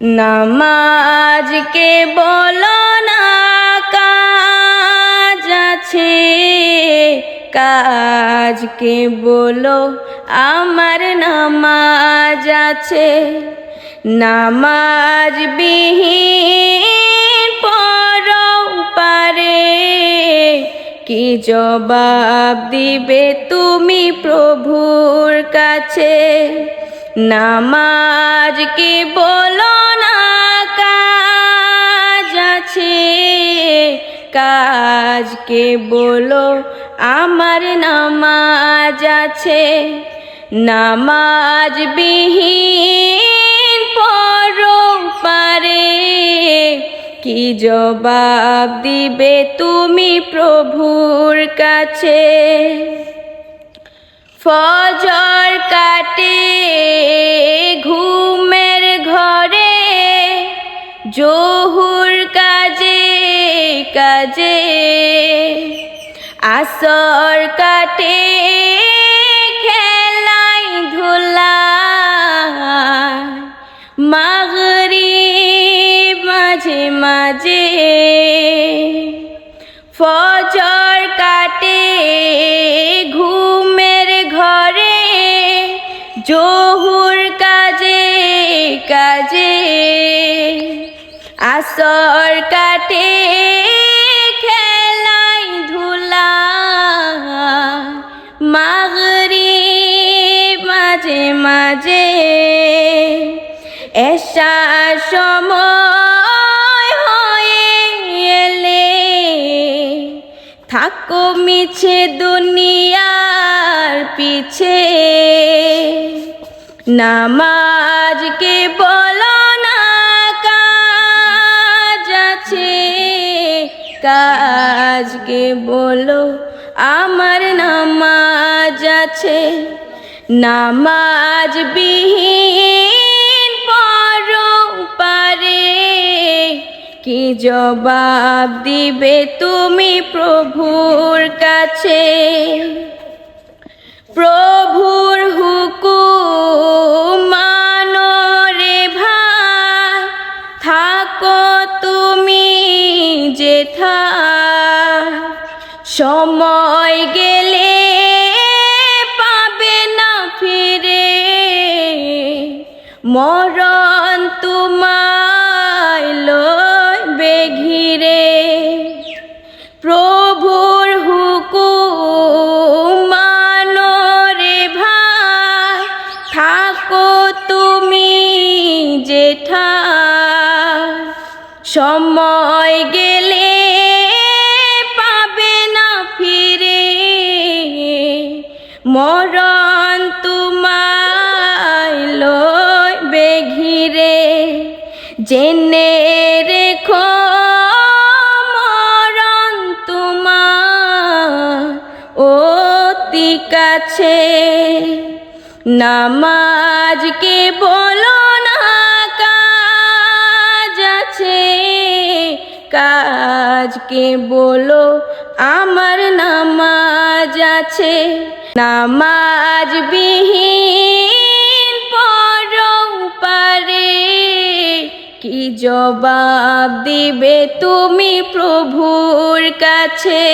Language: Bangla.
নামাজকে বলো না কাজ আছে, কাজকে বলো আমার নামাজ আছে। নামাজ বিহীন পরপারে কি জবাব দিবে তুমি প্রভুর কাছে। নামাজকে বলো না কাজ আছে, কাজকে বলো আমার নামাজ আছে। নামাজ বিহীন পরপারে কি জবাব দিবে তুমি প্রভুর কাছে। ফজর কাটে ঘুমের ঘরে, জোহর কাজে কাজে, আসর কাটে খেলায় ধুলায়, মাগরিব মাঝে মাঝে। ফজর কাটে ঘুমের ঘরে, জোহর কাজে কাজে, আসর কাটে খেলায় ধুলায়, মাগরিব মাঝে মাঝে। এশার সময় হয়ে এলে থাকো মিছে দুনিয়ার পিছে। নামাজকে বলো না কাজ আছে, কাজকে বলো আমার নামাজ আছে। নামাজ বিহীন পরপারে কি জবাব দিবে তুমি প্রভুর কাছে। প্রভুর হুকুম মানো রে ভাই, থাকো তুমি যেথায়। সময় গেলে পাবে না ফিরে, মরণ তোমায় লইবে ঘিরে। প্রভুর হুকুম মানো রে ভাই, থাকো তুমি যেথায়। সময় গেলে পাবে না ফিরে, মরণ তোমায় লইবে ঘিরে। জেনে রেখো মরণ তোমার অতি কাছে। নামাজকে বলো না কাজ আছে, কাজকে বলো আমার নামাজ আছে। নামাজ বিহীন পরপারে কি জবাব দিবে তুমি প্রভুর কাছে।